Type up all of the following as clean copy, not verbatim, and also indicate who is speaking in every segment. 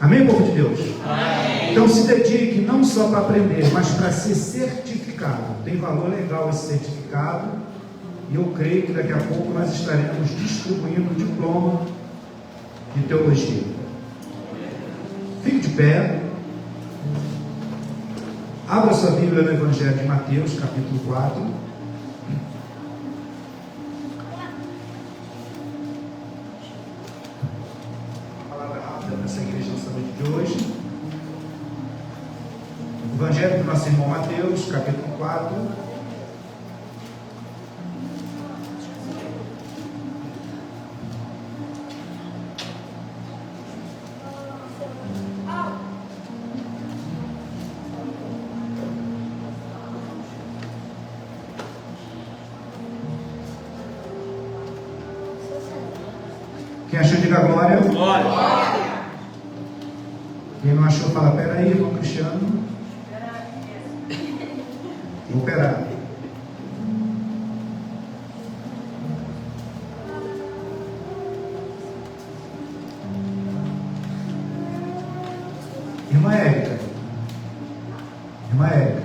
Speaker 1: Amém, povo de Deus?
Speaker 2: Amém.
Speaker 1: Então se dedique não só para aprender, mas para ser certificado. Tem valor legal esse certificado. E eu creio que daqui a pouco nós estaremos distribuindo o diploma de teologia. Fique de pé. Abra sua Bíblia no Evangelho de Mateus, capítulo 4. Palavra rápida nessa igreja nessa noite de hoje. Evangelho do nosso irmão Mateus, capítulo 4. Quem achou, diga glória.
Speaker 2: Glória.
Speaker 1: Quem não achou, fala: peraí, irmão Cristiano. Vou operar. Irmã Érica. Irmã Érica.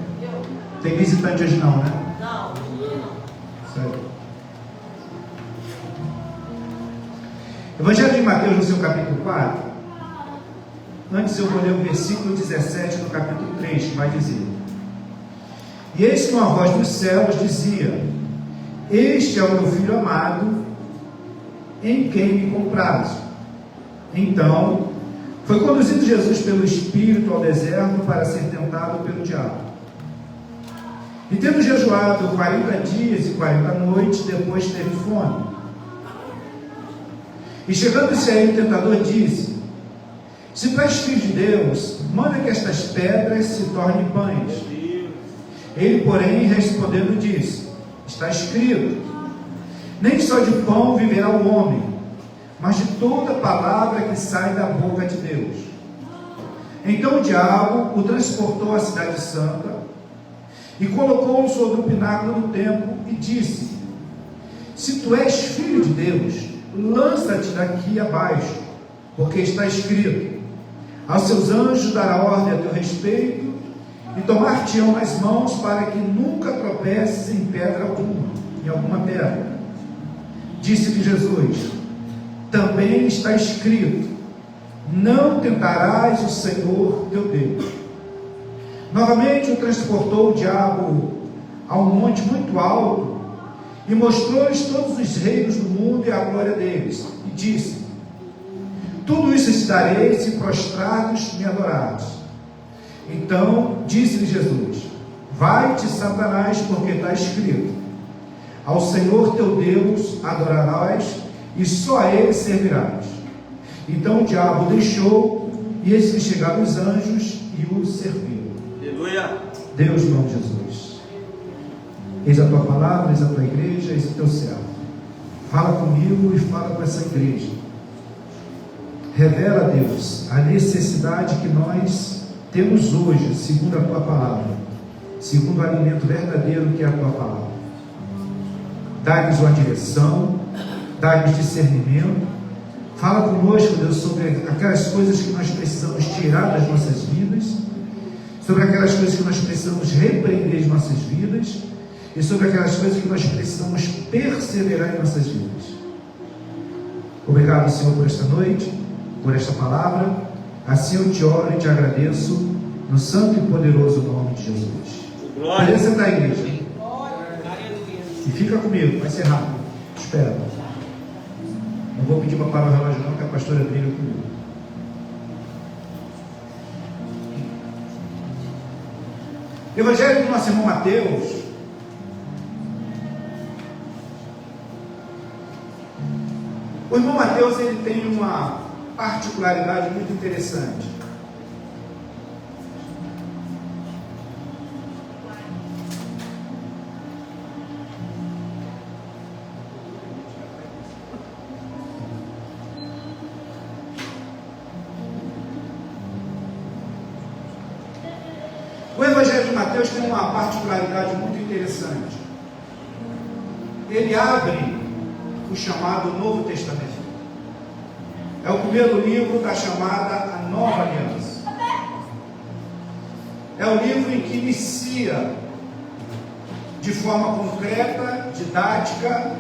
Speaker 1: Tem visitante hoje não, né?
Speaker 2: Não.
Speaker 1: Sério. Evangelho de Mateus, no seu capítulo 4. Antes eu vou ler o versículo 17 do capítulo 3, que vai dizer: E eis que uma voz dos céus dizia: Este é o meu filho amado, em quem me comprazo. Então foi conduzido Jesus pelo Espírito ao deserto para ser tentado pelo diabo. E tendo jejuado 40 dias e 40 noites, depois teve fome. E chegando-se a ele, o tentador disse: Se tu és filho de Deus, manda que estas pedras se tornem pães. Ele, porém, respondendo, disse: Está escrito: Nem só de pão viverá o homem, mas de toda palavra que sai da boca de Deus. Então o diabo o transportou à cidade santa e colocou-o sobre o pináculo do templo e disse: Se tu és filho de Deus, lança-te daqui abaixo, porque está escrito: Aos seus anjos dará ordem a teu respeito, e tomar-te-ão nas mãos para que nunca tropeces em pedra alguma, em alguma pedra. Disse-lhe Jesus: Também está escrito: Não tentarás o Senhor teu Deus. Novamente o transportou o diabo a um monte muito alto, e mostrou-lhes todos os reinos do mundo e a glória deles, e disse: Tudo isso te darei se prostrados me adorares. Então disse-lhe Jesus: Vai-te, Satanás, porque está escrito: Ao Senhor teu Deus adorarás, e só a Ele servirás. Então o diabo deixou, e eis que chegaram os anjos e o serviram.
Speaker 2: Aleluia.
Speaker 1: Deus, em nome de Jesus. Eis a tua palavra, eis a tua igreja, eis o teu servo. Fala comigo e fala com essa igreja. Revela, Deus, a necessidade que nós temos hoje, segundo a tua palavra, segundo o alimento verdadeiro que é a tua palavra. Dá-nos uma direção, dá-nos discernimento. Fala conosco, Deus, sobre aquelas coisas que nós precisamos tirar das nossas vidas, sobre aquelas coisas que nós precisamos repreender em nossas vidas, e sobre aquelas coisas que nós precisamos perseverar em nossas vidas. Obrigado, Senhor, por esta noite, por esta palavra. Assim eu te oro e te agradeço, no santo e poderoso nome de Jesus.
Speaker 2: Glória.
Speaker 1: Pode sentar, igreja. E fica comigo, vai ser rápido. Espera. Não vou pedir para parar o relógio não, que a pastora briga comigo. Evangelho do nosso irmão Mateus. O irmão Mateus, ele tem uma particularidade muito interessante. O Evangelho de Mateus tem uma particularidade muito interessante. Ele abre o chamado Novo Testamento. É o primeiro livro da chamada A Nova Aliança. É o livro em que inicia de forma concreta, didática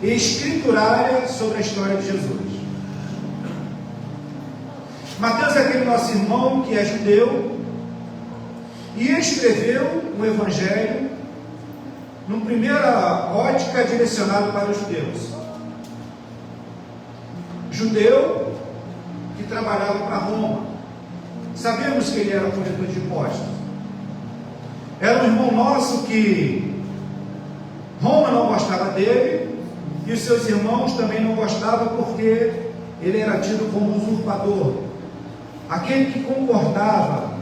Speaker 1: e escriturária sobre a história de Jesus. Mateus é aquele nosso irmão que é judeu e escreveu o Evangelho numa primeira ótica direcionado para os judeus. Judeu que trabalhava para Roma. Sabemos que ele era corretor de impostos. Era um irmão nosso que Roma não gostava dele e os seus irmãos também não gostavam porque ele era tido como usurpador. Aquele que concordava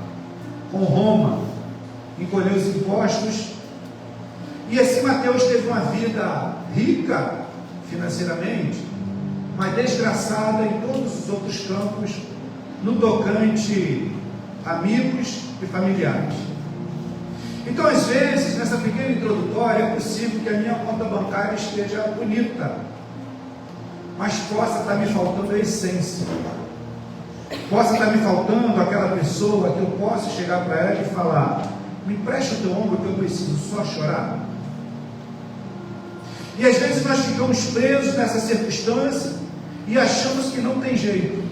Speaker 1: com Roma em colher os impostos. E assim Mateus teve uma vida rica financeiramente, mas desgraçada em todos os outros campos, no tocante amigos e familiares. Então, às vezes, nessa pequena introdutória, é possível que a minha conta bancária esteja bonita, mas possa estar me faltando a essência. Possa estar me faltando aquela pessoa que eu possa chegar para ela e falar: me empresta o teu ombro que eu preciso só chorar. E às vezes nós ficamos presos nessa circunstância e achamos que não tem jeito.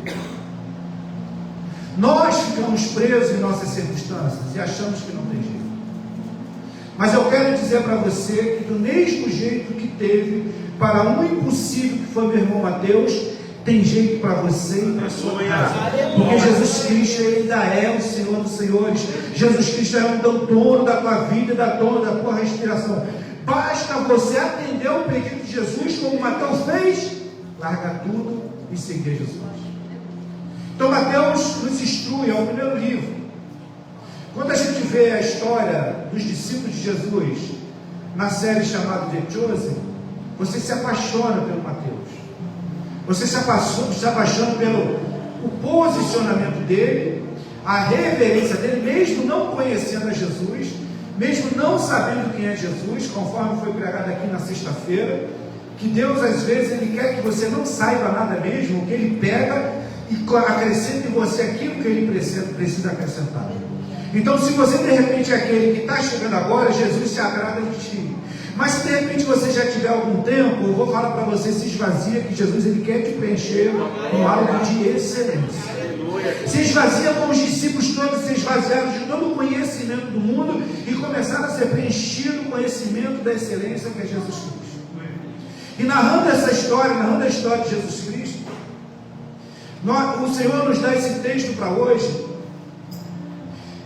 Speaker 1: Nós ficamos presos em nossas circunstâncias e achamos que não tem jeito. Mas eu quero dizer para você que do mesmo jeito que teve para um impossível que foi meu irmão Mateus, tem jeito para você e para a sua casa. Porque Jesus Cristo ainda é o Senhor dos Senhores. Jesus Cristo é o dono da tua vida e dono da tua respiração. Basta você atender o pedido de Jesus, como Mateus fez, larga tudo e seguir Jesus. Então Mateus nos instrui, é o primeiro livro. Quando a gente vê a história dos discípulos de Jesus na série chamada The Chosen, você se apaixona pelo Mateus. Você se apaixona pelo o posicionamento dele, a reverência dele, mesmo não conhecendo a Jesus, mesmo não sabendo quem é Jesus, conforme foi pregado aqui na sexta-feira, que Deus às vezes Ele quer que você não saiba nada mesmo, que Ele pega e acrescenta em você aquilo que Ele precisa acrescentar. Então, se você de repente é aquele que está chegando agora, Jesus se agrada de ti. Mas se de repente você já tiver algum tempo, eu vou falar para você: se esvazia, que Jesus Ele quer te preencher com algo de excelência. Se esvazia como os discípulos todos se esvaziaram de todo o conhecimento do mundo e começaram a ser preenchidos com o conhecimento da excelência que é Jesus Cristo. E narrando essa história, narrando a história de Jesus Cristo, o Senhor nos dá esse texto para hoje.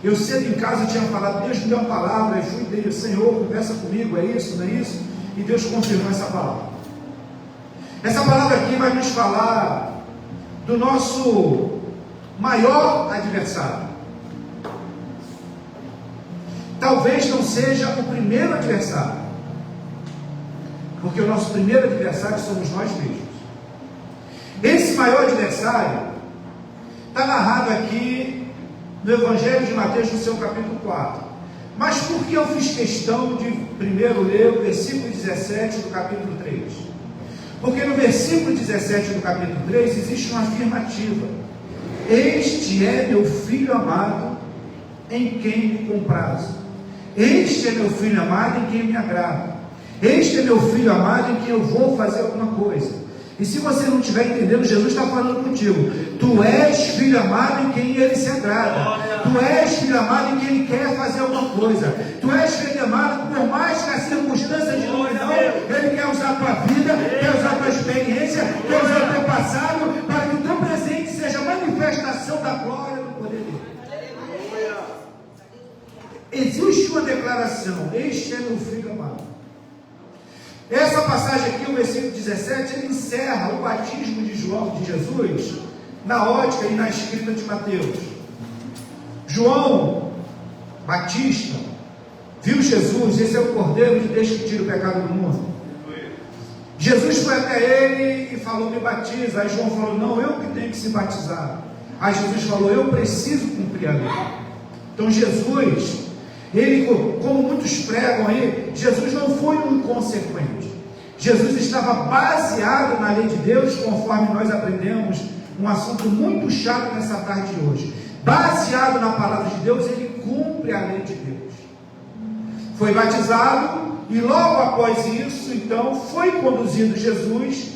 Speaker 1: Eu cedo em casa tinha falado: Deus me deu uma palavra, e fui dele: Senhor, conversa comigo, é isso, não é isso? E Deus confirmou essa palavra. Essa palavra aqui vai nos falar do nosso maior adversário. Talvez não seja o primeiro adversário, porque o nosso primeiro adversário somos nós mesmos. Esse maior adversário está narrado aqui no Evangelho de Mateus, no seu capítulo 4. Mas por que eu fiz questão de primeiro ler o versículo 17 do capítulo 3? Porque no versículo 17 do capítulo 3 existe uma afirmativa: este é meu filho amado, em quem me comprazo. Este é meu filho amado, em quem me agrada. Este é meu filho amado, em quem eu vou fazer alguma coisa. E se você não estiver entendendo, Jesus está falando contigo: tu és filho amado em quem Ele se agrada. Tu és filho amado em quem Ele quer fazer alguma coisa. Tu és filho amado, por mais que a circunstância de não, Ele quer usar a tua vida, quer usar a tua experiência, quer usar o teu passado, para que o teu presente seja a manifestação da glória do poder dele. Existe uma declaração: este é meu filho amado. Essa passagem aqui, o versículo 17, ele encerra o batismo de João, de Jesus, na ótica e na escrita de Mateus. João Batista viu Jesus: esse é o Cordeiro de Deus que tira o pecado do mundo. Jesus foi até ele e falou: me batiza. Aí João falou: não, eu que tenho que se batizar. Aí Jesus falou: eu preciso cumprir a lei. Então Jesus, ele, como muitos pregam aí, Jesus não foi um inconsequente. Jesus estava baseado na lei de Deus, conforme nós aprendemos, um assunto muito chato nessa tarde de hoje. Baseado na palavra de Deus, ele cumpre a lei de Deus. Foi batizado e logo após isso, então, foi conduzido Jesus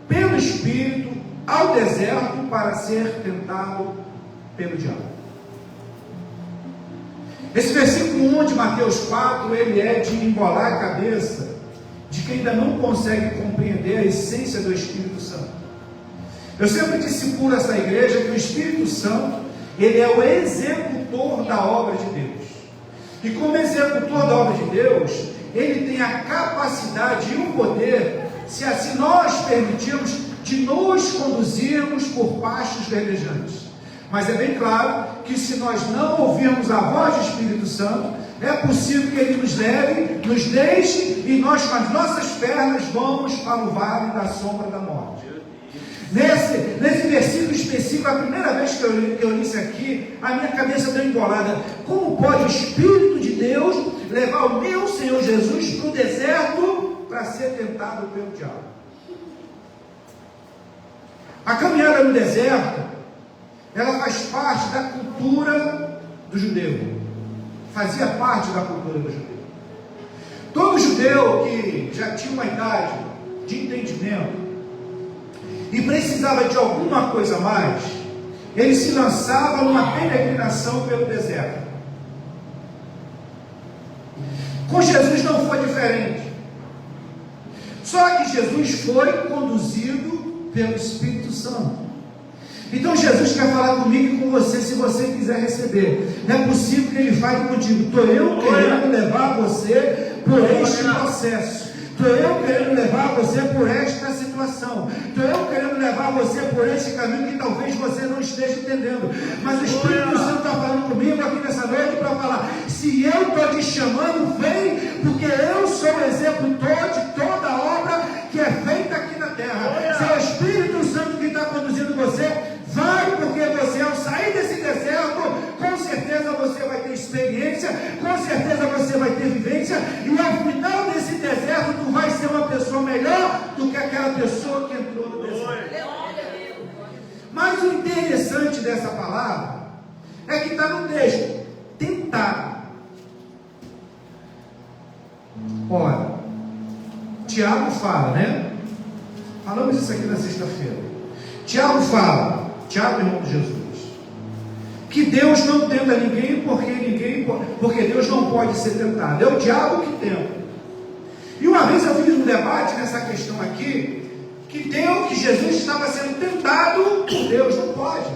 Speaker 1: pelo Espírito ao deserto para ser tentado pelo diabo. Esse versículo 1 de Mateus 4, ele é de embolar a cabeça de quem ainda não consegue compreender a essência do Espírito Santo. Eu sempre discipulo essa igreja que o Espírito Santo, ele é o executor da obra de Deus. E como executor da obra de Deus, ele tem a capacidade e o poder, se assim nós permitirmos, de nos conduzirmos por pastos verdejantes. Mas é bem claro que se nós não ouvirmos a voz do Espírito Santo, é possível que ele nos leve, nos deixe, e nós com as nossas pernas vamos para o vale da sombra da morte. Nesse versículo específico, a primeira vez que eu li isso aqui, a minha cabeça deu embolada. Como pode o Espírito de Deus levar o meu Senhor Jesus para o deserto para ser tentado pelo diabo? A caminhada no deserto, ela faz parte da cultura do judeu. Fazia parte da cultura do judeu. Todo judeu que já tinha uma idade de entendimento e precisava de alguma coisa a mais, ele se lançava numa peregrinação pelo deserto. Com Jesus não foi diferente. Só que Jesus foi conduzido pelo Espírito Santo. Então Jesus quer falar comigo e com você, se você quiser receber. Não é possível que ele fale contigo. Estou eu querendo levar você por este processo. Estou eu querendo levar você por esta situação. Estou eu querendo levar você por esse caminho que talvez você não esteja entendendo. Mas o Espírito Santo está falando comigo aqui nessa noite para falar: se eu estou te chamando, vem, porque eu sou o executor de toda a obra que é feita aqui na terra. Se é o Espírito Santo que está conduzindo você, vai, porque você, ao sair desse deserto, com certeza você vai ter experiência, com certeza você vai ter vivência, e ao final desse deserto tu vai ser uma pessoa melhor do que aquela pessoa que entrou no deserto. Mas o interessante dessa palavra é que está no texto: tentar. Ora, Tiago fala, né? Falamos isso aqui na sexta-feira. Tiago fala, Tiago, irmão de Jesus, que Deus não tenta ninguém porque Deus não pode ser tentado. É o diabo que tenta. E uma vez eu fiz um debate nessa questão aqui, que Jesus estava sendo tentado por Deus. Não pode.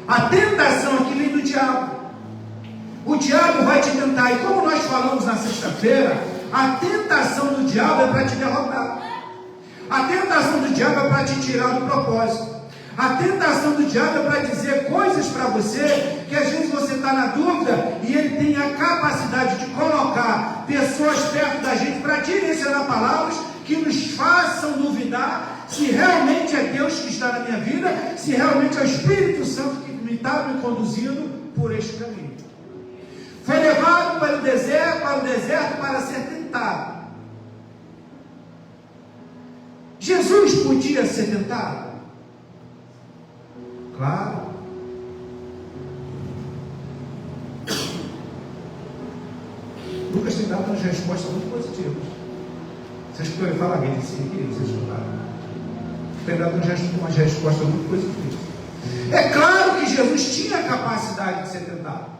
Speaker 1: A tentação aqui vem do diabo. O diabo vai te tentar, e como nós falamos na sexta-feira, a tentação do diabo é para te derrotar. A tentação do diabo é para te tirar do propósito. A tentação do diabo é para dizer coisas para você que às vezes você está na dúvida, e ele tem a capacidade de colocar pessoas perto da gente para direcionar palavras que nos façam duvidar se realmente é Deus que está na minha vida, se realmente é o Espírito Santo que está me conduzindo por este caminho. Foi levado para o deserto para ser tentado. Jesus podia ser tentado? Claro. Lucas tem dado umas respostas muito positivas. Vocês podem falar bem disso aqui? Vocês escutaram? Tem dado umas respostas muito positivas. É claro que Jesus tinha a capacidade de ser tentado.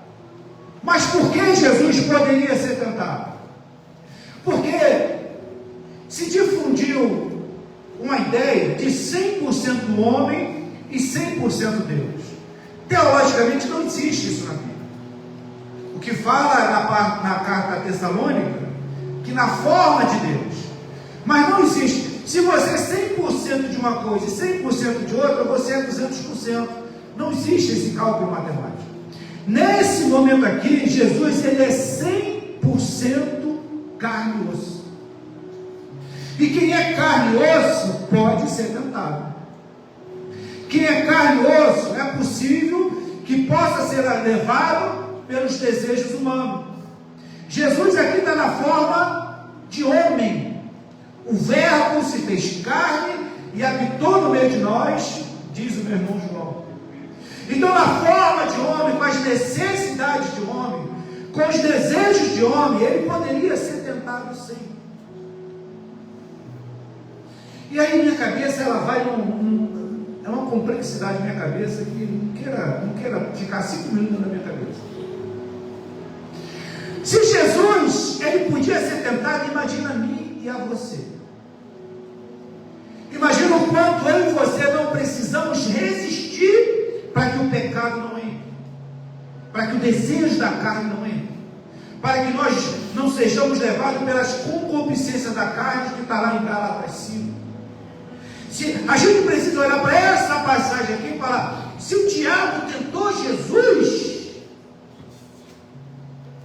Speaker 1: Mas por que Jesus poderia ser tentado? Porque se difundiu uma ideia de 100% homem e 100% Deus. Teologicamente não existe isso na Bíblia. O que fala na carta Tessalônica, que na forma de Deus, mas não existe. Se você é 100% de uma coisa e 100% de outra, você é 200%. Não existe esse cálculo matemático. Nesse momento aqui, Jesus, ele é 100% carne e osso. E quem é carne e osso pode ser tentado. Quem é carne e osso é possível que possa ser levado pelos desejos humanos. Jesus aqui está na forma de homem. O Verbo se fez carne e habitou no meio de nós, diz o meu irmão João. Então, na forma de homem, com as necessidades de homem, com os desejos de homem, ele poderia ser tentado sim. E aí minha cabeça, ela vai é uma complexidade na minha cabeça que não queira ficar 5 minutos na minha cabeça. Se Jesus, ele podia ser tentado, imagina a mim e a você. Imagina o quanto eu e você não precisamos resistir para que o pecado não entre, para que o desejo da carne não entre, para que nós não sejamos levados pelas concupiscências da carne que está lá em Gálatas 5. A gente precisa olhar para essa passagem aqui e falar: se o diabo tentou Jesus,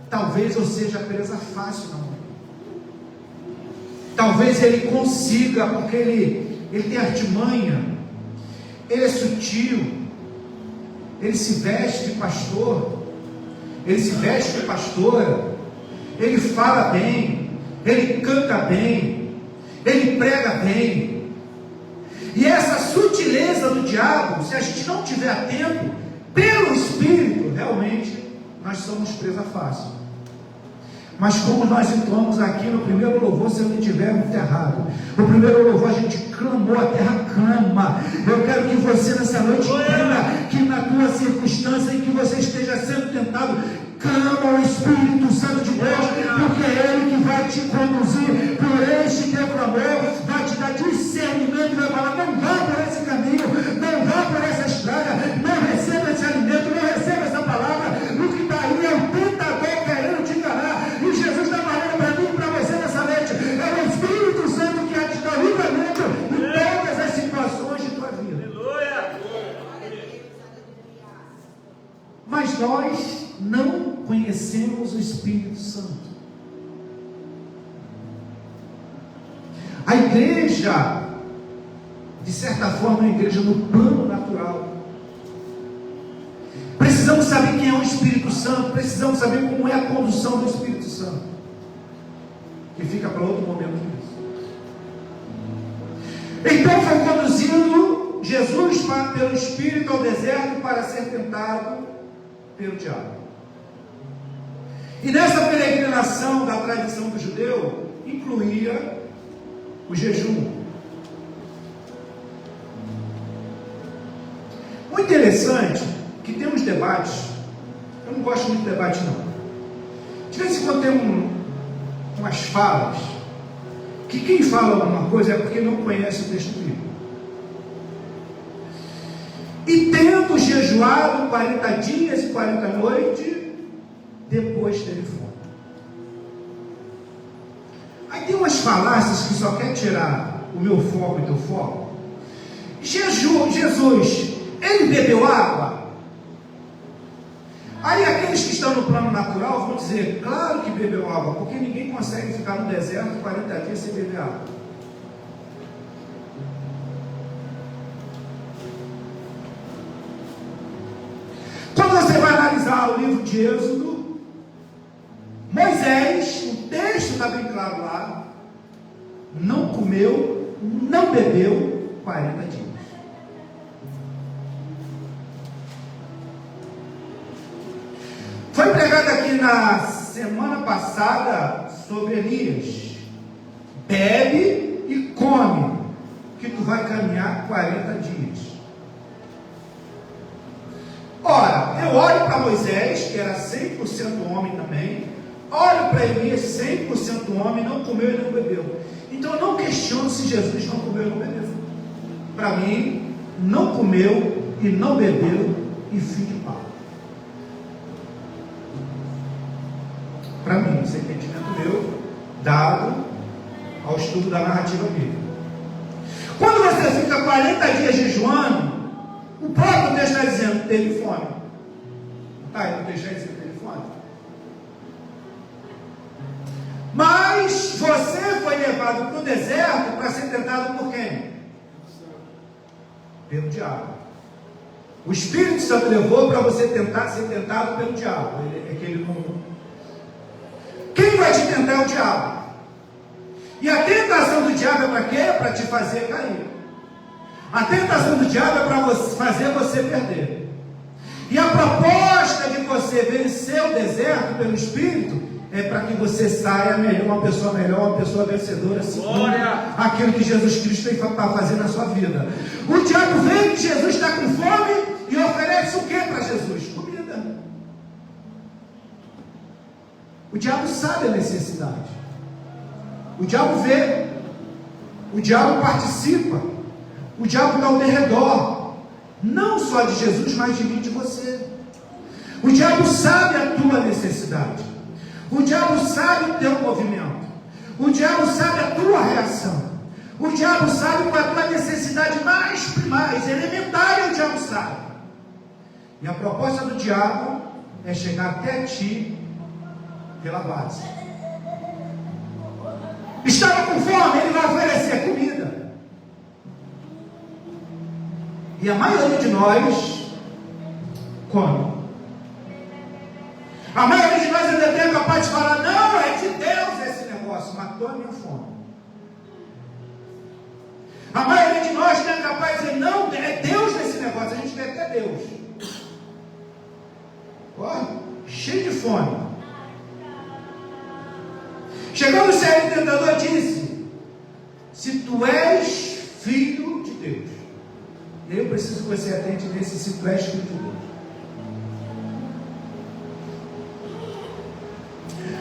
Speaker 1: talvez eu seja presa fácil, não. Talvez ele consiga, porque ele tem artimanha, ele é sutil, ele se veste de pastor, ele se veste de pastora, ele fala bem, ele canta bem, ele prega bem. E essa sutileza do diabo, se a gente não estiver atento, pelo Espírito, realmente, nós somos presa fácil. Mas como nós entramos aqui no primeiro louvor, se eu não estiver muito errado, no primeiro louvor a gente clamou, a terra clama. Eu quero que você nessa noite entenda que na tua circunstância em que você esteja sendo tentado, clama ao Espírito Santo de Deus, porque é Ele que vai te conduzir por este teu clamor, vai te dar discernimento, vai falar: não vá por esse caminho, não vá por essa estrada, não receba esse alimento, não receba essa palavra. O que está aí é o tentador querendo te enganar. E Jesus está falando para mim e para você nessa noite: é o Espírito Santo que há de dar livramento em todas as situações de tua vida. Mas nós não conhecemos o Espírito Santo. A igreja, de certa forma, é uma igreja no plano natural. Precisamos saber quem é o Espírito Santo, precisamos saber como é a condução do Espírito Santo, que fica para outro momento isso. Então foi conduzido Jesus pelo Espírito ao deserto para ser tentado pelo diabo. E nessa peregrinação da tradição do judeu, incluía o jejum. O interessante é que tem uns debates, eu não gosto muito de debate não, de vez em quando tem umas falas, que quem fala alguma coisa é porque não conhece o texto bíblico. E tendo jejuado 40 dias e 40 noites, depois teve fome. Aí tem umas falácias que só quer tirar o meu foco e teu foco. Jesus, ele bebeu água? Aí aqueles que estão no plano natural vão dizer: claro que bebeu água, porque ninguém consegue ficar no deserto 40 dias sem beber água. Quando você vai analisar o livro de Êxodo, Moisés, o texto está bem claro lá, não comeu, não bebeu 40 dias. Foi pregado aqui na semana passada sobre Elias: bebe e come, que tu vai caminhar 40 dias. Ora, eu olho para Moisés, que era 100% homem também, olho para Elias, 100% homem, não comeu e não bebeu. Então eu não questiono se Jesus não comeu e não bebeu. Para mim, não comeu e não bebeu, e fim de papo. Para mim, esse entendimento meu, dado ao estudo da narrativa bíblica. Quando você fica 40 dias jejuando, o próprio texto está dizendo: teve fome. Tá, aí no texto está dizendo: teve fome. Mas você foi levado para o deserto para ser tentado por quem? Pelo diabo. O Espírito Santo levou para você ser tentado pelo diabo. É que ele não... Quem vai te tentar é o diabo. E a tentação do diabo diabo é para quê? Para te fazer cair. A tentação do diabo é para fazer você perder. E a proposta de você vencer o deserto pelo Espírito é para que você saia melhor, uma pessoa vencedora, segundo aquilo que Jesus Cristo está fazendo na sua vida. O diabo vê que Jesus está com fome e oferece o que para Jesus? Comida. O diabo sabe a necessidade. O diabo vê. O diabo participa. O diabo está ao derredor. Não só de Jesus, mas de mim e de você. O diabo sabe a tua necessidade. O diabo sabe o teu movimento. O diabo sabe a tua reação. O diabo sabe qual é a tua necessidade mais elementar, o diabo sabe. E a proposta do diabo é chegar até ti pela base. Estava com fome, ele vai oferecer comida. E a maioria de nós come. A maioria de nós é capaz de falar: não, é de Deus esse negócio, matou a minha fome. A maioria de nós não é capaz de dizer: não, é Deus nesse negócio, a gente quer até Deus. Ó, cheio de fome. Chegou no céu, o tentador disse: se tu és filho de Deus. Eu preciso que você atente nesse: se tu és filho de Deus.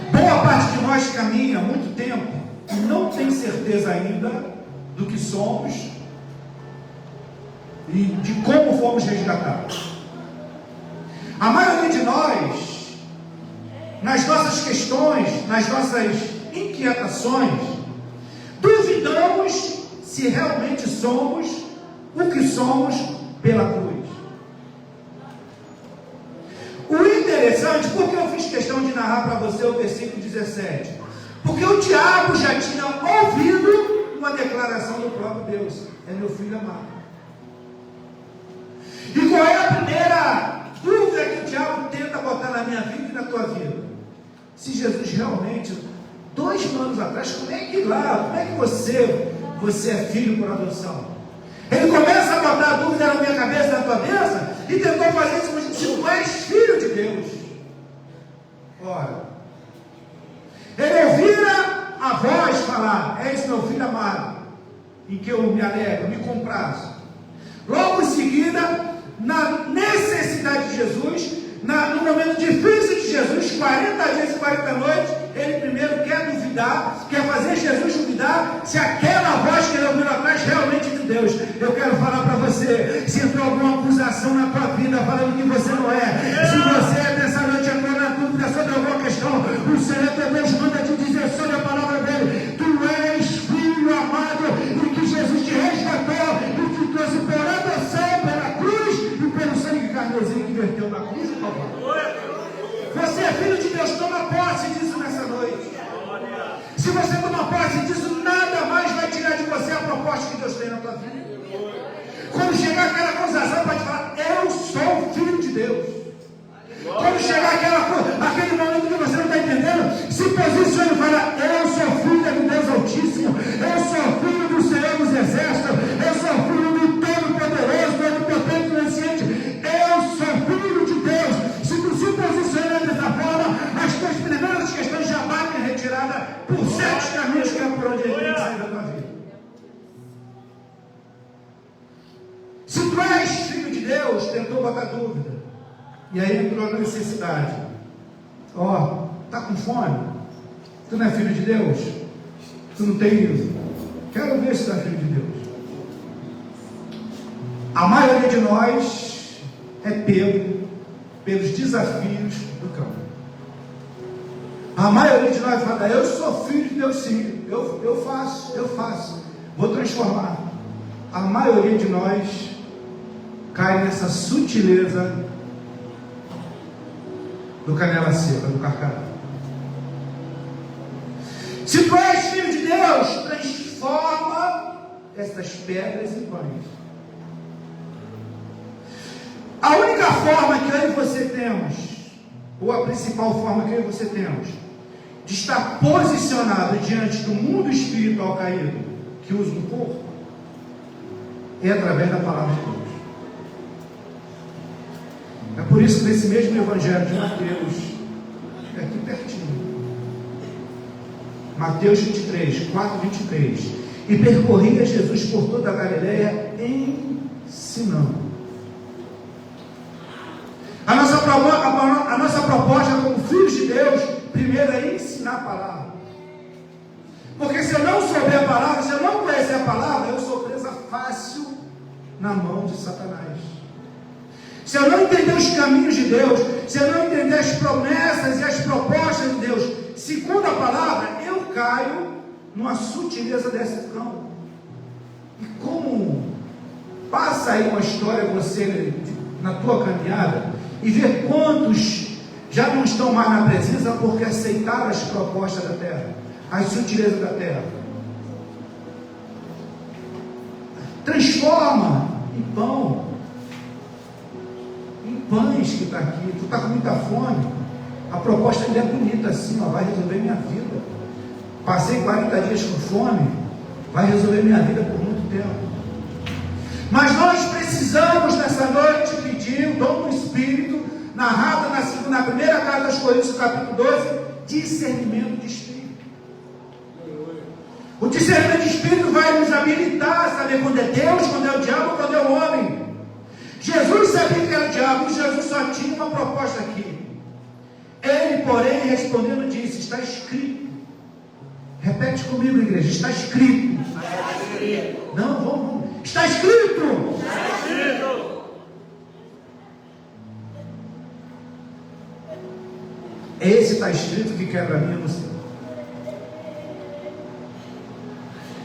Speaker 1: Boa parte de nós caminha há muito tempo e não tem certeza ainda do que somos e de como fomos resgatados. A maioria de nós, nas nossas questões, nas nossas inquietações, duvidamos se realmente somos o que somos pela cruz. O interessante, porque eu fiz questão de narrar para você o versículo 17? Porque o diabo já tinha ouvido uma declaração do próprio Deus: é meu filho amado. E qual é a primeira dúvida que o diabo tenta botar na minha vida e na tua vida? Se Jesus realmente, 2000 anos atrás, como é que você é filho por adoção? Ele começa a botar a dúvida na minha cabeça, na tua cabeça, e tentou fazer isso comigo: se tu és filho de Deus. Ora, ele ouvira a voz falar: és meu filho amado, em que eu me alegro, me comprazo. Logo em seguida, na necessidade de Jesus, no momento difícil de Jesus, 40 dias e 40 noites, ele primeiro quer duvidar, quer fazer Jesus duvidar se aquela voz que ele ouviu atrás realmente é de Deus. Eu quero falar para você: se entrou alguma acusação na tua vida falando que você não é, se você nessa noite entrou na dúvida sobre alguma questão, o Senhor teu Deus manda te dizer sobre a palavra dele: tu és filho amado, e que Jesus te resgatou e te trouxe por adoção pela cruz e pelo sangue carnezinho que verteu na cruz do Calvário. Você é filho de Deus, toma posse disso nessa noite. Se você toma posse disso, nada mais vai tirar de você a proposta que Deus tem na tua vida. Quando chegar aquela acusação, pode falar: eu sou filho de Deus. Quando chegar aquele momento que você não está entendendo, se posicione e fala: eu sou filho do Deus Altíssimo, eu sou filho do Senhor dos Exércitos, eu sou filho do Todo-Poderoso, do Onipotente, do Onisciente, eu sou filho de Deus. Se tu se posicionar dessa forma, as tuas primeiras questões já batem retirada por 7 caminhos que é por onde ele tem que sair da tua vida. Se tu és filho de Deus, tentou botar dúvida, e aí entrou na necessidade. Ó, tá com fome? Tu não é filho de Deus? Tu não tem isso? Quero ver se tu é filho de Deus. A maioria de nós é pego pelos desafios do campo. A maioria de nós fala: eu sou filho de Deus, sim, eu faço, vou transformar. A maioria de nós cai nessa sutileza do canela seca, do carcará. Se tu és filho de Deus, transforma essas pedras em pães. A única forma que eu e você temos, ou a principal forma que eu e você temos, de estar posicionado diante do mundo espiritual caído, que usa um corpo, é através da palavra de Deus. É por isso que nesse mesmo Evangelho de Mateus, é aqui pertinho, Mateus 23, 4, 23, e percorria Jesus por toda a Galileia ensinando. A nossa proposta como filhos de Deus, primeiro é ensinar a palavra. Porque se eu não souber a palavra, se eu não conhecer a palavra, eu sou presa fácil na mão de Satanás. Se eu não entender os caminhos de Deus, se eu não entender as promessas e as propostas de Deus, segundo a palavra, eu caio numa sutileza desse cão. E como passa aí uma história você na tua caminhada e vê quantos já não estão mais na presença porque aceitaram as propostas da terra, as sutilezas da terra. Transforma em pão, em pães que está aqui. Tu está com muita fome, a proposta ainda é bonita assim, ó, vai resolver minha vida. Passei 40 dias com fome, vai resolver minha vida por muito tempo. Mas nós precisamos nessa noite pedir o dom do Espírito, narrado na primeira carta aos Coríntios, capítulo 12, discernimento de Espírito. O discernimento de Espírito vai nos habilitar a saber quando é Deus, quando é o diabo, quando é o homem. Jesus sabia que era o diabo, e Jesus só tinha uma proposta aqui. Ele, porém, respondendo, disse: está escrito. Repete comigo, igreja: está escrito.
Speaker 2: Está escrito.
Speaker 1: Não, vamos. Está escrito.
Speaker 2: Está escrito.
Speaker 1: Esse está escrito que quebra a minha você.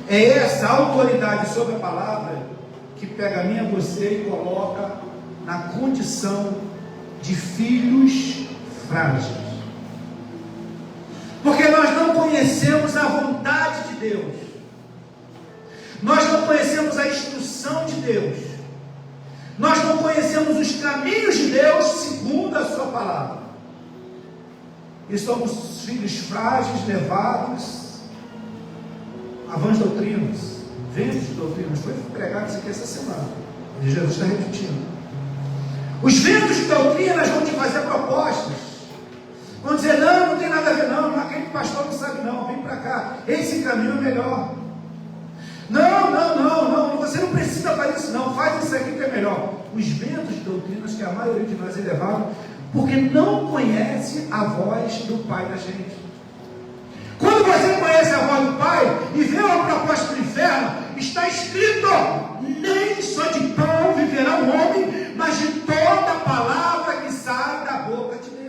Speaker 1: É essa autoridade sobre a palavra que pega a minha você e coloca na condição de filhos frágeis. Porque nós não conhecemos a vontade de Deus. Nós não conhecemos a instrução de Deus. Nós não conhecemos os caminhos de Deus segundo a sua palavra. E somos filhos frágeis, levados a vãs doutrinas, ventos de doutrinas. Foi pregado isso aqui essa semana. E Jesus está repetindo. Os ventos de doutrinas vão te fazer propostas. Vão dizer: não, não tem nada a ver não, aquele pastor não sabe não, vem para cá, esse caminho é melhor. Não, você não precisa fazer isso não, faz isso aqui que é melhor. Os ventos de doutrinas que a maioria de nós é levado porque não conhece a voz do Pai da gente. Quando você conhece a voz do Pai e vê uma proposta do inferno, está escrito: nem só de pão viverá o homem, mas de toda palavra que sai da boca de Deus.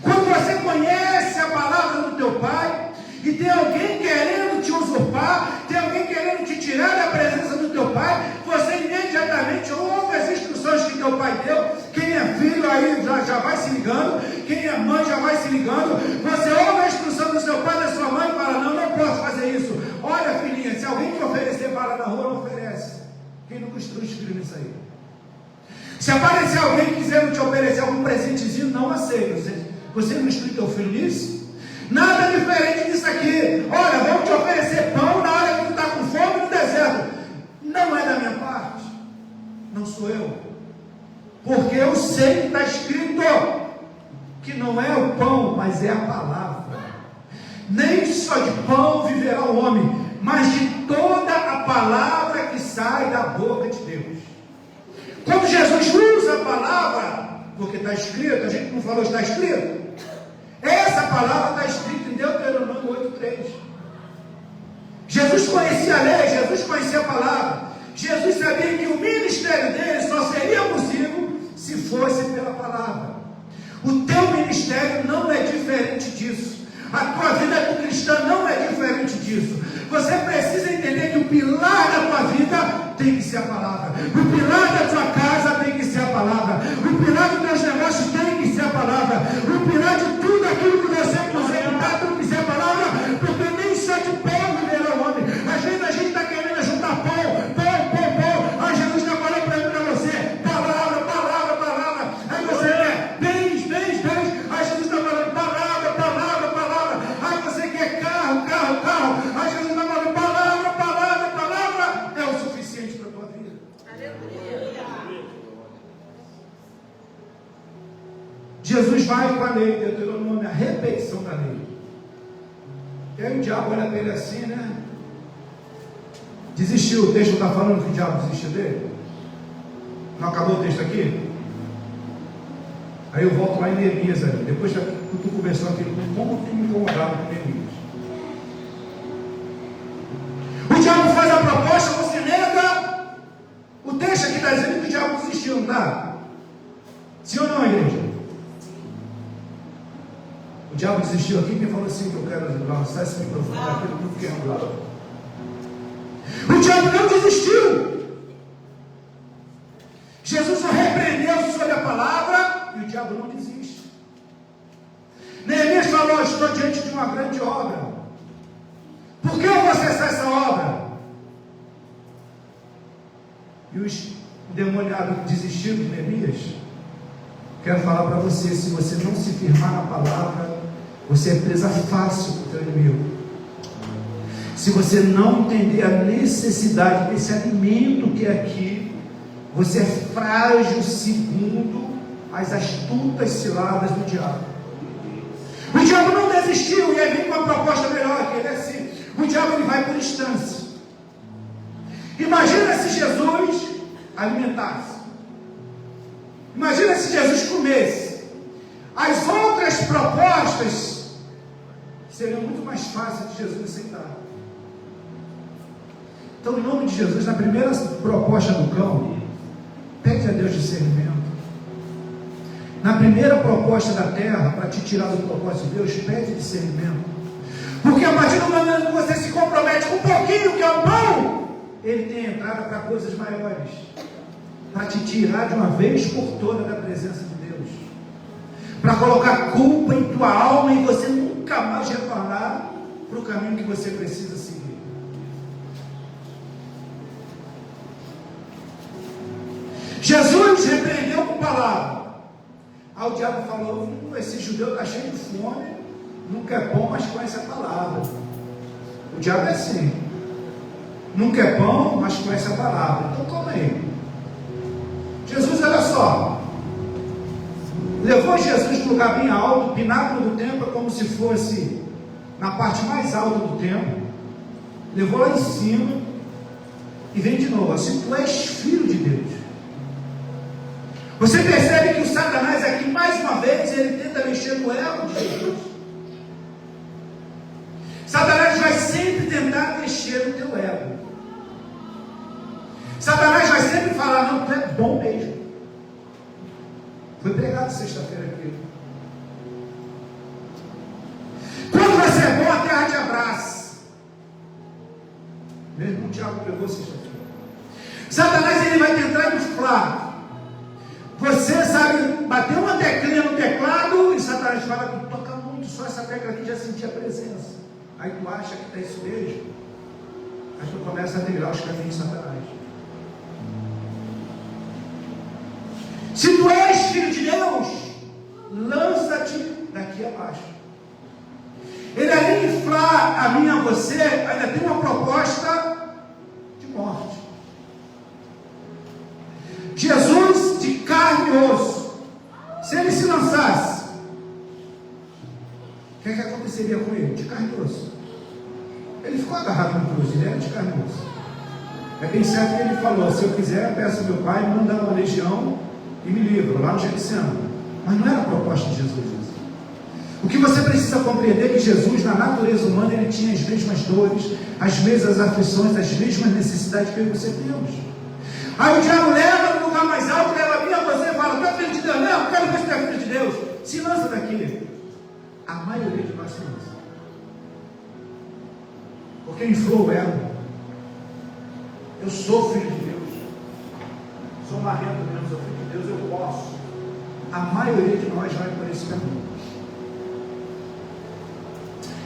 Speaker 1: Quando você conhece a palavra do teu Pai e tem alguém querendo te usurpar, tem alguém querendo te tirar da presença do teu Pai, você imediatamente ouve as instruções que teu Pai deu. Quem é filho aí já vai se ligando, quem é mãe já vai se ligando. Você ouve a instrução do seu pai, da sua mãe, e fala: não posso fazer isso. Olha, filhinha, se alguém te oferecer bala na rua, não oferece. Quem nunca instrui os filhos nisso aí? Se aparecer alguém quisendo te oferecer algum presentezinho, não aceita. Você não instrui teu filho nisso? Nada diferente disso aqui. Olha, vamos te oferecer pão na hora que tu está com fome no deserto. Não é da minha parte. Não sou eu. Porque eu sei que está escrito que não é o pão, mas é a palavra. Nem só de pão viverá o homem, mas de toda a palavra que sai da boca de Deus. Quando Jesus usa a palavra, porque está escrito, a gente não falou está escrito? Essa palavra está escrita em Deuteronômio 8:3. Jesus conhecia a lei, Jesus conhecia a palavra. Jesus sabia que o ministério dele só seria possível se fosse pela palavra. O teu ministério não é diferente disso. A tua vida cristã não é diferente disso. Você precisa entender que o pilar da tua vida tem que ser a palavra. O pilar da tua casa tem que ser a palavra. O pilar dos teus negócios tem que ser a palavra. O pilar de tudo aquilo que você consegue tem que ser a palavra. Porque nem só de pão viverá o homem. Às vezes a gente está querendo juntar pão. Aí Jesus está falando para você: palavra. Aí você quer bens. Aí Jesus está falando palavra. Aí você quer carro. Jesus vai com a lei, Deuteronômio, a repetição da lei. E aí o diabo olha para ele assim, né? Desistiu. O texto está falando que o diabo desistiu dele? Não acabou o texto aqui? Aí eu volto lá em Neemias ali. Depois que tu conversou aqui, como que me incomodava com Neemias? O diabo faz a proposta, você nega. O texto aqui está dizendo que o diabo desistiu, não está? Sim ou não, igreja? O diabo desistiu aqui. Quem falou assim que eu quero lançar esse microfone aqui no grupo que é lá? O diabo não desistiu. Jesus o repreendeu sobre a palavra e o diabo não desiste. Neemias falou: estou diante de uma grande obra. Por que eu vou acessar essa obra? E os endemoniados desistiram de Neemias. Quero falar para você: se você não se firmar na palavra, você é presa fácil para o teu inimigo. Se você não entender a necessidade desse alimento que é aqui, você é frágil segundo as astutas ciladas do diabo. O diabo não desistiu e ele vem com uma proposta melhor, que ele é assim. O diabo ele vai por instância. Imagina se Jesus alimentasse. Imagina se Jesus comesse. As outras propostas seriam muito mais fáceis de Jesus aceitar. Então, em nome de Jesus, na primeira proposta do cão, pede a Deus discernimento. Na primeira proposta da terra, para te tirar do propósito de Deus, pede discernimento. Porque a partir do momento que você se compromete com um pouquinho que é o pão, ele tem entrada para coisas maiores, para te tirar de uma vez por toda da presença de Deus, para colocar culpa em tua alma e você nunca mais retornar para o caminho que você precisa seguir. Jesus repreendeu com palavra. Aí o diabo falou: esse judeu está cheio de fome, nunca é pão, mas conhece a palavra. O diabo é assim: nunca é pão, mas conhece a palavra. Então calma aí. Jesus, olha só, levou Jesus para um lugar bem alto. O pináculo do templo é como se fosse na parte mais alta do templo. Levou lá em cima e vem de novo assim: tu és filho de Deus. Você percebe que o Satanás aqui, mais uma vez, ele tenta mexer no ego de Jesus. Satanás vai sempre tentar mexer no teu ego. Satanás vai sempre falar: não, tu é bom mesmo. Foi pregado sexta-feira aqui. Quando você é bom, a terra te abraça. Mesmo o diabo pregou sexta-feira. Satanás ele vai tentar inflar. Você sabe bater uma teclinha no teclado e Satanás fala que toca muito, só essa tecla aqui já sentia a presença. Aí tu acha que está isso mesmo. Aí tu começa a trilhar os caminhos de Satanás. Se tu és filho de Deus, lança-te daqui abaixo. Ele, além de inflar a mim e a você, ainda tem uma proposta de morte. Jesus de carne e osso, se ele se lançasse, o que aconteceria com ele? De carne e osso. Ele ficou agarrado na cruz, ele era de carne e osso. É bem certo que ele falou: se eu quiser, peço ao meu pai, manda uma legião e me livra, lá no Getsemane. Mas não era a proposta de Jesus isso. O que você precisa compreender é que Jesus, na natureza humana, ele tinha as mesmas dores, as mesmas aflições, as mesmas necessidades que eu e você temos. Aí o diabo leva no lugar mais alto, leva a mim a você e fala: tu é filho de Deus? Não, eu quero ver se tu é filho de Deus. Se lança daqui. A maioria de nós se lança. Porque inflou o ego. Eu sou filho de Deus. Sou marrento mesmo, sou filho de Deus, eu posso. A maioria de nós vai por esse caminho.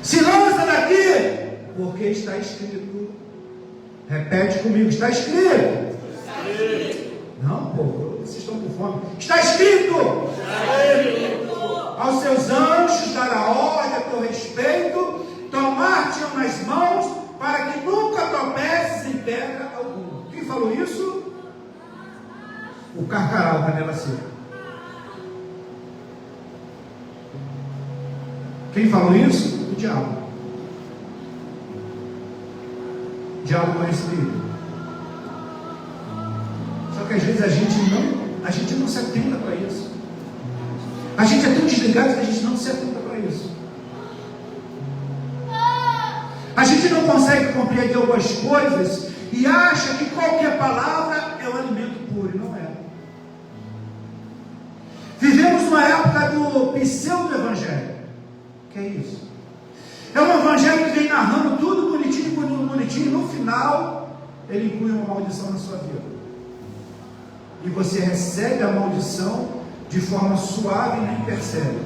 Speaker 1: Se lança daqui, porque está escrito. Repete comigo: está escrito. Não, pô, vocês estão com fome. Está escrito. Aos seus anjos dará ordem a teu respeito, tomar-te nas mãos, para que nunca tropeces em pedra alguma. Quem falou isso? O Carcará, o Canela Seca. Quem falou isso? O diabo. O diabo conhece Bíblia. Só que às vezes a gente não se atenta para isso. A gente é tão desligado que a gente não se atenta para isso. A gente não consegue compreender algumas coisas e acha que qualquer palavra é um alimento puro, e não é. Vivemos uma época do pseudo-evangelho. Que é isso? É um evangelho que vem narrando tudo bonitinho, bonitinho, bonitinho, e no final ele inclui uma maldição na sua vida. E você recebe a maldição de forma suave e nem percebe.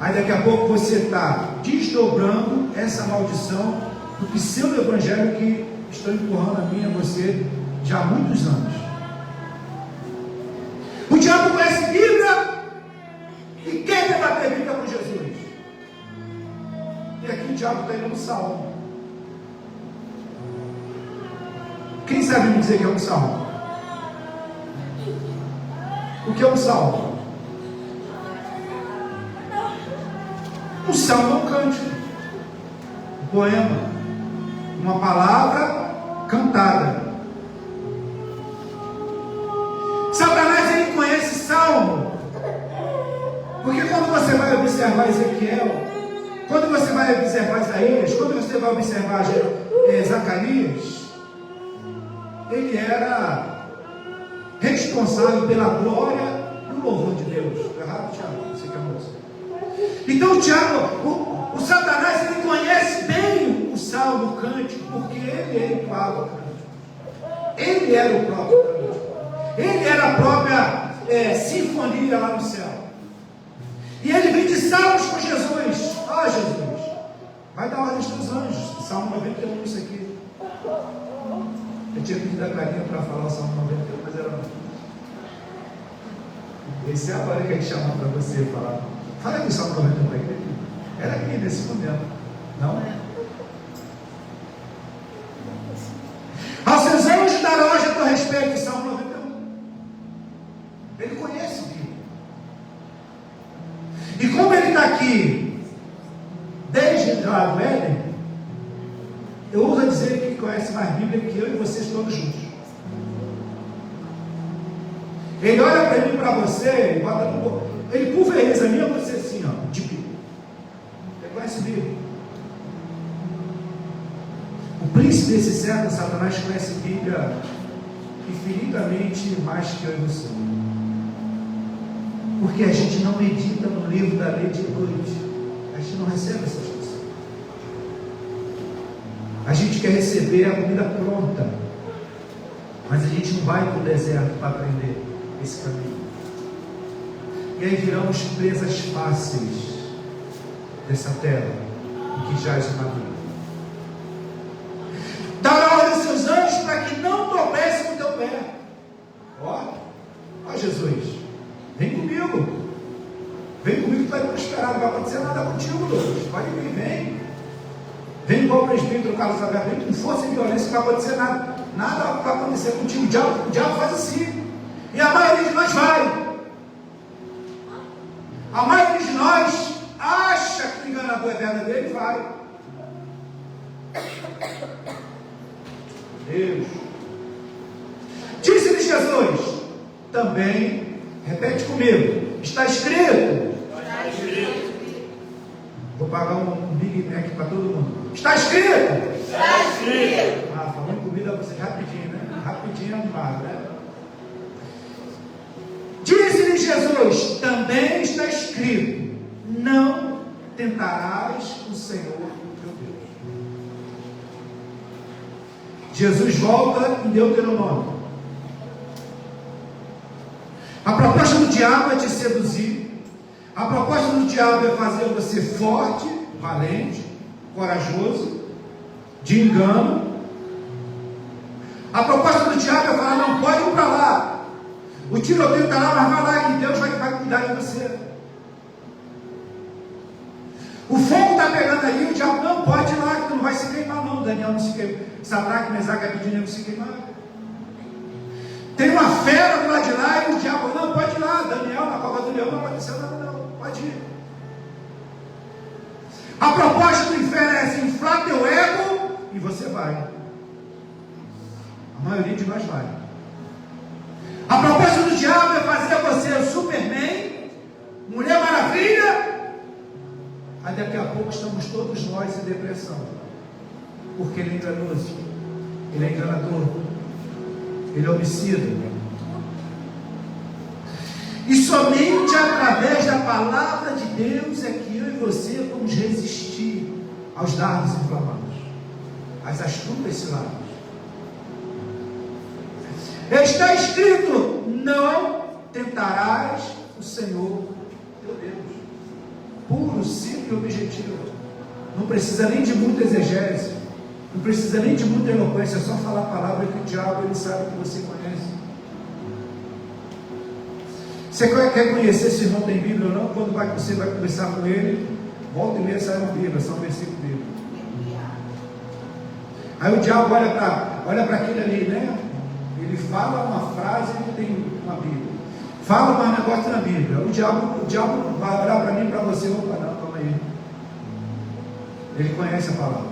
Speaker 1: Aí daqui a pouco você está desdobrando essa maldição do pseudo-evangelho que estão empurrando a mim e a você já há muitos anos. O diabo conhece Bíblia e quer debater Bíblia com Jesus. E aqui o diabo está indo no salmo. Quem sabe me dizer que é um salmo? O que é um salmo? Um salmo é um cântico, um poema, uma palavra cantada. Satanás, ele conhece salmo, porque quando você vai observar Ezequiel, quando você vai observar Isaías, quando você vai observar Zacarias, ele era responsável pela glória e o louvor de Deus. Está errado, Tiago? Você que é moço. Então, Tiago, o Satanás, ele conhece bem o salmo, o cântico, porque ele entoava o cântico. Ele era o próprio cântico. Ele era a própria sinfonia lá no céu. E ele vem de salmos com Jesus. Ah, Jesus, vai dar ordem aos anjos. Salmo 91, isso aqui. Eu tinha pedido a Clarinha para falar o Salmo 91, mas ela não. Esse é a hora que a gente chama para você falar. Fala aqui o Salmo 91 para ele. Era aqui nesse momento. Não? Aos seus anjos dará hoje a teu respeito, Salmo 91. Ele conhece o Bíblia. E como ele está aqui, desde lá do Éden, eu ouso dizer que ele conhece mais Bíblia que eu e vocês todos juntos. Ele olha para mim e para você, ele pulveriza a mim e você assim, ó, de Bíblia. Ele conhece Bíblia. O príncipe desse século, Satanás, conhece Bíblia infinitamente mais que eu e você. Porque a gente não medita no livro da lei de noite. A gente não recebe essas coisas. A gente quer receber a comida pronta, mas a gente não vai para o deserto para aprender esse caminho. E aí viramos presas fáceis dessa terra em que jaz o maligno. Dará ordem aos seus anjos para que não tropece no teu pé. Ó Jesus, vem comigo. Vem comigo que vai prosperar. Não vai acontecer nada contigo, Deus. Pode vir, vem. Vem igual o presbítero Carlos Alberto, vem com força e violência, não vai acontecer nada. Nada vai acontecer contigo. O diabo faz assim. E a maioria de nós vai. A maioria de nós acha que o enganador é verdadeiro e vai. Deus. Disse-lhe Jesus, também, repete comigo, está escrito.
Speaker 2: Está escrito.
Speaker 1: Vou pagar um Big Mac para todo mundo. Está escrito.
Speaker 2: Está escrito.
Speaker 1: Ah, falando em comida, vocês rapidinho, né? Rapidinho animado, né? Disse-lhe Jesus, também está escrito, não tentarás o Senhor teu Deus. Jesus volta em Deuteronômio. A proposta do diabo é te seduzir. A proposta do diabo é fazer você forte, valente, corajoso, de engano. A proposta do diabo é falar, não pode ir para lá. O tiroteio está lá, mas vai lá que Deus vai cuidar de você. O fogo está pegando ali, o diabo não pode ir lá, que não vai se queimar não. Daniel não se queimou. Sadraque, Mesaque e Abednego não se queimaram. Tem uma fera do lado de lá e o diabo não pode ir lá. Daniel na cova do leão não aconteceu nada não. Pode ir. proposta do inferno é essa: inflar teu ego e você vai. A maioria de nós vai. A proposta do diabo é fazer você o Superman, Mulher Maravilha. Aí daqui a pouco estamos todos nós em depressão, porque ele é enganoso, ele é enganador, ele é homicida. E somente através da palavra de Deus é que eu e você vamos resistir aos dardos inflamados, às astutas ciladas. Está escrito: não tentarás o Senhor teu Deus. Puro, simples e objetivo. Não precisa nem de muita exegese, não precisa nem de muita eloquência, é só falar a palavra que o diabo ele sabe que você conhece. Você quer conhecer se irmão tem Bíblia ou não? Quando você vai conversar com ele, volta e meia sai uma Bíblia, só um versículo bíblico. Aí o diabo olha para aquilo ali, né? Ele fala uma frase e tem uma Bíblia. Fala um negócio na Bíblia. O diabo vai olhar para mim e para você. Opa, não, calma aí. Ele conhece a palavra.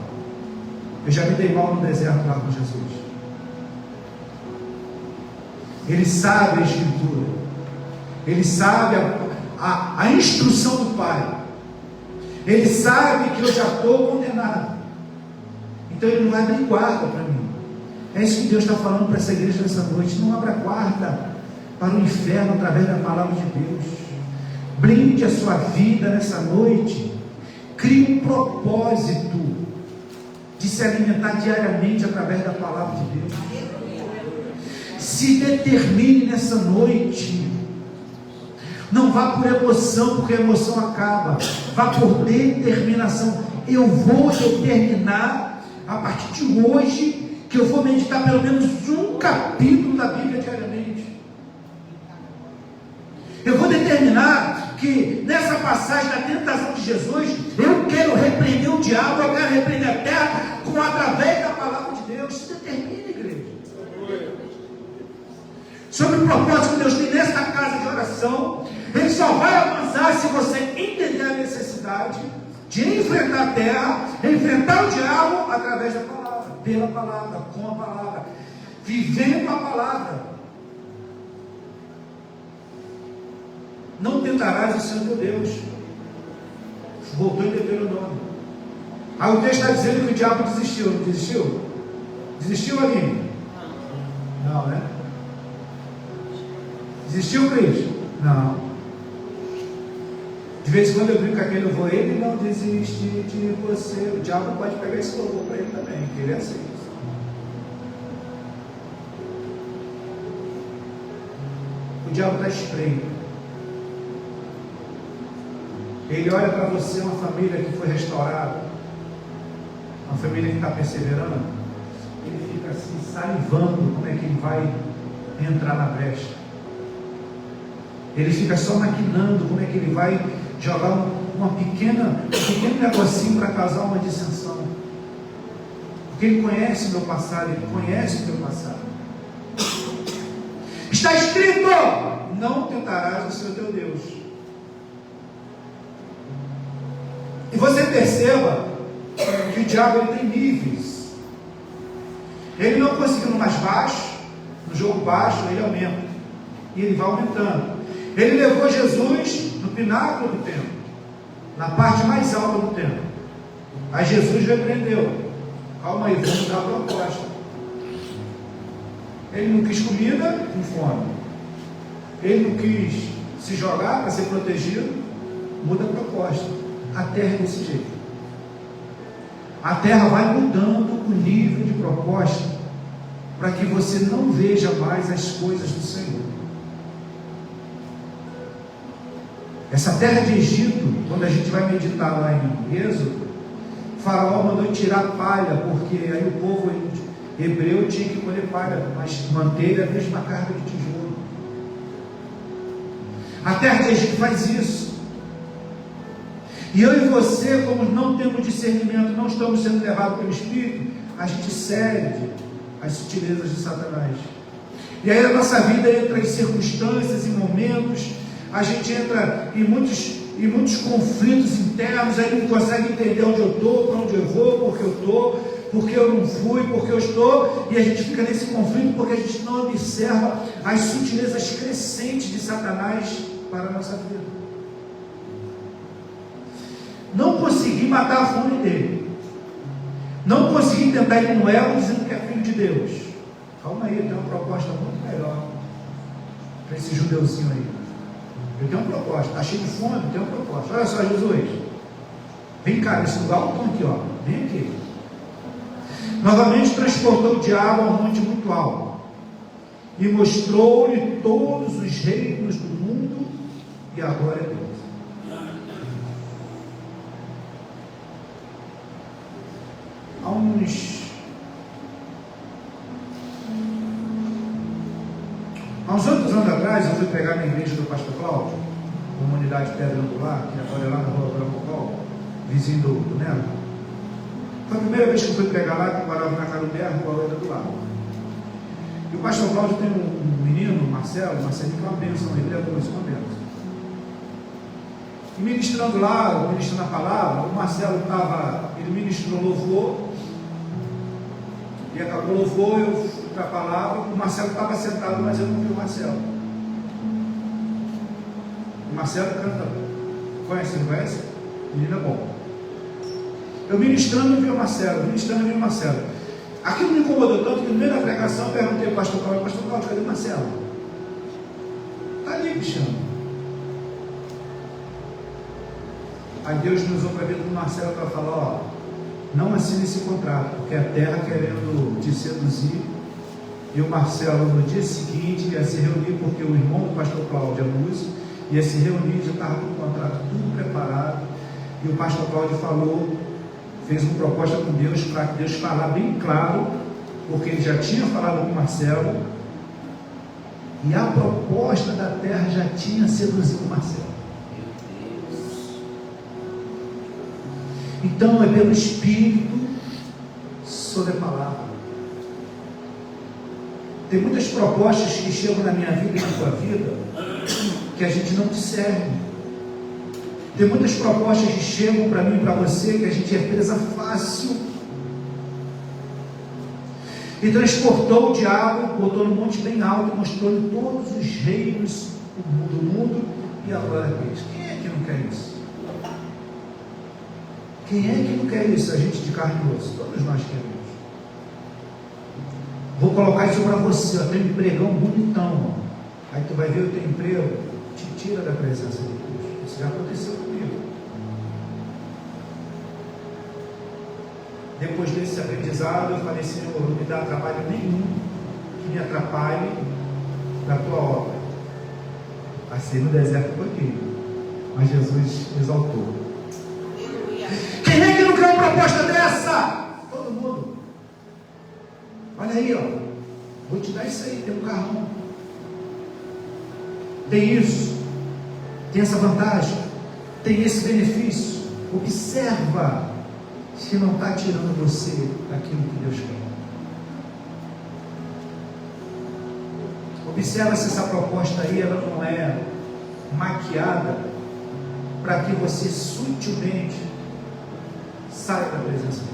Speaker 1: Eu já me dei mal no deserto lá com Jesus. Ele sabe a Escritura. Ele sabe a instrução do Pai. Ele sabe que eu já estou condenado. Então ele não vai abrir guarda para mim. É isso que Deus está falando para essa igreja nessa noite. Não abra guarda para o inferno através da palavra de Deus. Blinde a sua vida nessa noite. Crie um propósito de se alimentar diariamente através da palavra de Deus. Se determine nessa noite. Não vá por emoção, porque a emoção acaba. Vá por determinação. Eu vou determinar a partir de hoje que eu vou meditar pelo menos um capítulo da Bíblia diariamente. Eu vou determinar que nessa passagem da tentação de Jesus, eu quero repreender o diabo, eu quero repreender a terra através da palavra de Deus. Se determine, igreja. Sobre o propósito que Deus tem nesta casa de oração, ele só vai avançar se você entender a necessidade de enfrentar a terra, enfrentar o diabo através da palavra, pela palavra, com a palavra, vivendo a palavra. Não tentarás o Senhor teu Deus. Voltou em Deuteronômio. Aí o texto está dizendo que o diabo desistiu. Não desistiu? Desistiu, Aline? Não, né? Desistiu, Cris? Não. De vez em quando eu brinco com aquele louvor, ele não desiste de você. O diabo pode pegar esse louvor para ele também, que ele é assim. O diabo está espreito. Ele olha para você, uma família que foi restaurada, uma família que está perseverando, ele fica assim, salivando como é que ele vai entrar na brecha. Ele fica só maquinando como é que ele vai jogar um pequeno negocinho para causar uma dissensão. Porque ele conhece meu passado, ele conhece o meu passado. Está escrito: não tentarás o Senhor teu Deus. E você perceba que o diabo ele tem níveis. Ele não conseguiu no mais baixo, no jogo baixo, ele aumenta. E ele vai aumentando. Ele levou Jesus no pináculo do templo, na parte mais alta do templo. Aí Jesus repreendeu: calma aí, vamos dar a proposta. Ele não quis comida, com fome. Ele não quis se jogar para ser protegido, muda a proposta. A terra é desse jeito. A terra vai mudando o nível de proposta para que você não veja mais as coisas do Senhor. Essa terra de Egito, quando a gente vai meditar lá em Êxodo, Faraó mandou tirar palha, porque aí o povo hebreu tinha que colher palha, mas manteve a mesma carga de tijolo. A terra de Egito faz isso. E eu e você, como não temos discernimento, não estamos sendo levados pelo Espírito, a gente cede às sutilezas de Satanás. E aí a nossa vida entra em circunstâncias, em momentos, a gente entra em muitos e muitos conflitos internos, aí ele não consegue entender onde eu estou, para onde eu vou, porque eu estou, porque eu não fui, porque eu estou, e a gente fica nesse conflito porque a gente não observa as sutilezas crescentes de Satanás para a nossa vida. Não consegui matar a fome dele, não consegui tentar ir no elo dizendo que é filho de Deus. Calma aí, tem uma proposta muito melhor para esse judeuzinho aí. Eu tenho uma proposta, está cheio de fome, eu tenho uma proposta. Olha só, Jesus, vem cá, nesse lugar alto aqui, ó, vem aqui. Novamente transportou o diabo a um monte muito alto e mostrou-lhe todos os reinos do mundo e a glória de Deus. Há uns outros anos atrás, eu fui pegar na igreja do pastor Cláudio, comunidade Pedra Angular, que agora é lá na rua Brancocol, vizinho do Nelo. Foi a primeira vez que eu fui pregar lá, que eu morava na Carumberra, com a loira do lado. E o pastor Cláudio tem um menino, Marcelo, que é uma bênção, ele é uma bênção. E ministrando lá, ministrando a palavra, o Marcelo ele ministrou louvor, e acabou o louvor, eu fui para a palavra, o Marcelo estava sentado, mas eu não vi o Marcelo. O Marcelo canta, conhece, não conhece? Menino é bom. Eu ministrando e vi o Marcelo, Aquilo me incomodou tanto que no meio da pregação eu perguntei ao pastor Cláudio, cadê o Marcelo? Está ali, bichão. Aí Deus me usou para vir do Marcelo para falar, ó, não assine esse contrato, porque a terra querendo te seduzir. E o Marcelo no dia seguinte ia se reunir, porque o irmão do pastor Cláudio é músico, ia se reunir, já estava com o contrato tudo preparado, e o pastor Cláudio fez uma proposta com Deus, para que Deus falar bem claro, porque ele já tinha falado com o Marcelo, e a proposta da terra já tinha seduzido o Marcelo. Então é pelo Espírito sobre a palavra. Tem muitas propostas que chegam na minha vida e na tua vida que a gente não discerne. Tem muitas propostas que chegam para mim e para você que a gente é presa fácil. E transportou o diabo, botou no monte bem alto, mostrou-lhe todos os reinos do mundo e a glória deles. Quem é que não quer isso? Quem é que não quer isso? A gente de carne e osso. Todos nós queremos. Vou colocar isso para você. Tem um empregão bonitão. Aí tu vai ver o teu emprego, te tira da presença de Deus. Isso já aconteceu comigo. Depois desse aprendizado, eu falei, Senhor, não me dá trabalho nenhum que me atrapalhe da tua obra. Passei no deserto um pouquinho, mas Jesus exaltou. Quem é que não quer uma proposta dessa? Todo mundo. Olha aí, ó. Vou te dar isso aí, tem um carrão. Tem isso. Tem essa vantagem. Tem esse benefício. Observa se não está tirando você daquilo que Deus quer. Observa se essa proposta aí ela não é maquiada para que você sutilmente saia da presença de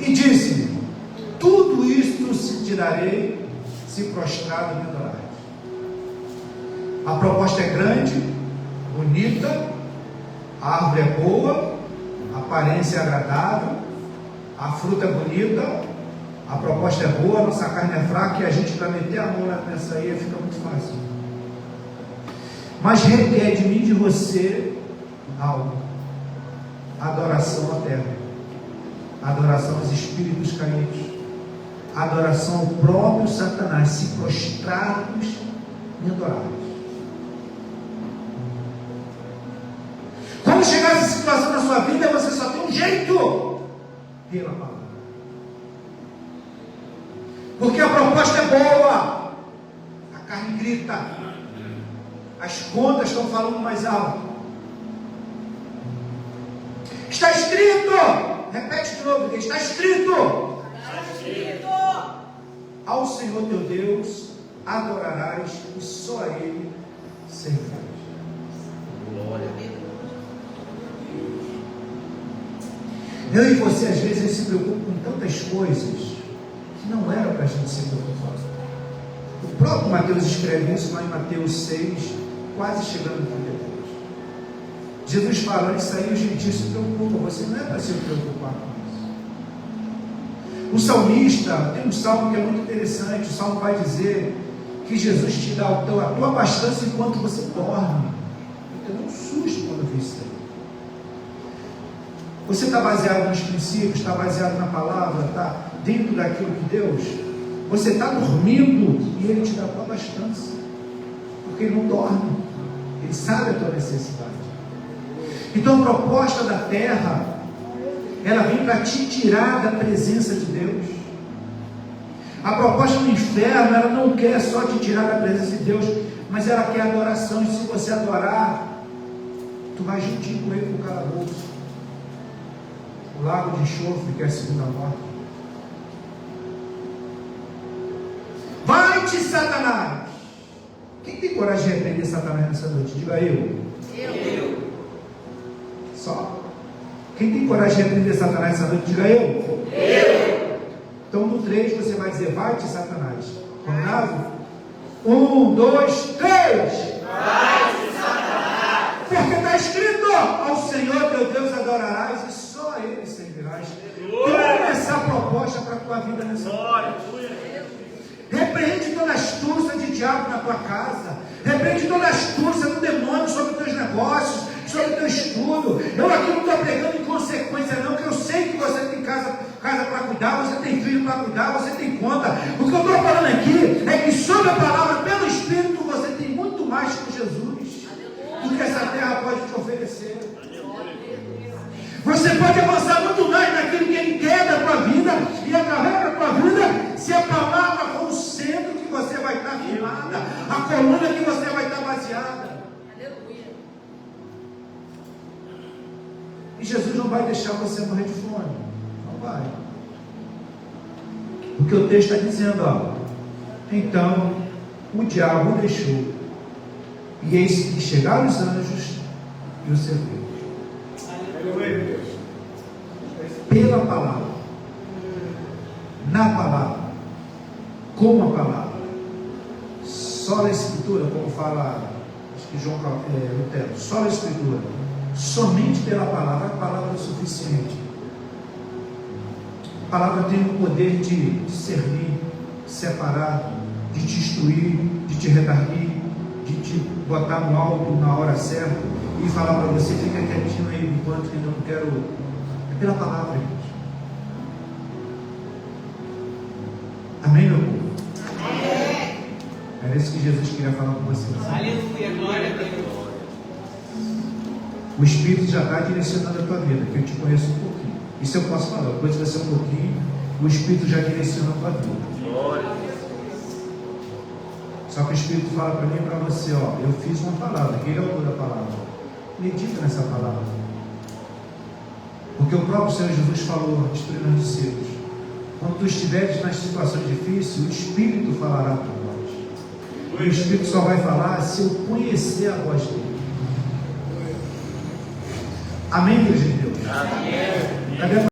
Speaker 1: Deus. E disse-lhe: tudo isto se tirarei se prostrado me adorares. A proposta é grande, bonita, a árvore é boa, a aparência é agradável, a fruta é bonita, a proposta é boa, a nossa carne é fraca e a gente, para meter a mão nessa aí, fica muito fácil. Mas requer de mim e de você algo: adoração à terra, adoração aos espíritos caídos, adoração ao próprio Satanás, se prostrarmos e adorarmos. Quando chegar essa situação na sua vida, você só tem um jeito: pela palavra. Porque a proposta é boa, a carne grita, as contas estão falando mais alto. Está escrito, repete de novo, está escrito.
Speaker 2: Está escrito.
Speaker 1: Ao Senhor teu Deus adorarás e só a Ele servirás.
Speaker 2: Glória a Deus.
Speaker 1: Eu e você, às vezes, a gente se preocupa com tantas coisas que não era para a gente se preocupar. O próprio Mateus escreve isso lá em Mateus 6, quase chegando no 32. Jesus fala, isso aí os gentios se preocupam, você não é para se preocupar com isso. O salmista, tem um salmo que é muito interessante, o salmo vai dizer que Jesus te dá a tua abastança enquanto você dorme. Eu tenho um susto quando eu vi isso aí. Você está baseado nos princípios, está baseado na palavra, está dentro daquilo que Deus, você está dormindo e Ele te dá a tua abastança, porque Ele não dorme, Ele sabe a tua necessidade. Então a proposta da terra, ela vem para te tirar da presença de Deus. A proposta do inferno, ela não quer só te tirar da presença de Deus, mas ela quer adoração, e se você adorar, tu vai juntinho com Ele no calabouço, o lago de enxofre, que é a segunda morte. Vai-te, Satanás! Quem tem coragem de repreender Satanás nessa noite? Diga eu. Só. Quem tem coragem de repreender Satanás nessa noite? Diga eu. Então no 3 você vai dizer, vai-te, Satanás. Combinado? 1, 2, 3.
Speaker 2: Vai-te, Satanás.
Speaker 1: Porque está escrito, ao Senhor teu Deus adorarás e só a Ele servirás. Toma essa proposta para a tua vida nessa noite. Repreende toda astúcia de diabo na tua casa. Repreende toda astúcia do demônio sobre os teus negócios, sobre o teu estudo. Eu aqui não estou pregando em consequência não, que eu sei que você tem casa para cuidar, você tem filho para cuidar, você tem conta. O que eu estou falando aqui é que sobre a palavra, pelo Espírito, você tem muito mais com Jesus do que essa terra pode te oferecer. Você pode avançar muito mais naquilo que Ele quer da tua vida, e através da tua vida, se a palavra for o centro que você vai estar firmada, a coluna que você vai estar baseada. E Jesus não vai deixar você morrer de fome. Não vai. Porque o texto está dizendo, ó, então o diabo o deixou, e eis que chegaram os anjos e o serviram. Pela palavra, na palavra, com a palavra, só a Escritura, como fala, acho que João Lutero, só a Escritura, somente pela palavra, a palavra é o suficiente. A palavra tem o poder de discernir, separar, de te instruir, de te redarguir, de te botar no alto na hora certa e falar para você, fica quietinho aí enquanto que eu não quero. É pela palavra, irmãos. Amém, meu povo?
Speaker 2: Amém.
Speaker 1: Era isso que Jesus queria falar com vocês.
Speaker 2: Aleluia, glória a Deus.
Speaker 1: O Espírito já está direcionando a tua vida, que eu te conheço um pouquinho. Isso eu posso falar, depois de você um pouquinho, o Espírito já direciona a tua vida.
Speaker 2: Glória a Deus.
Speaker 1: Só que o Espírito fala para mim e para você, ó, eu fiz uma palavra, que Ele é o autor da palavra. Medita nessa palavra. Porque o próprio Senhor Jesus falou, destruindo os discípulos, quando tu estiveres nas situações difíceis, o Espírito falará a tua voz. O Espírito só vai falar se eu conhecer a voz dele. Amém, Deus de Deus?
Speaker 2: Amém.
Speaker 1: Cadê a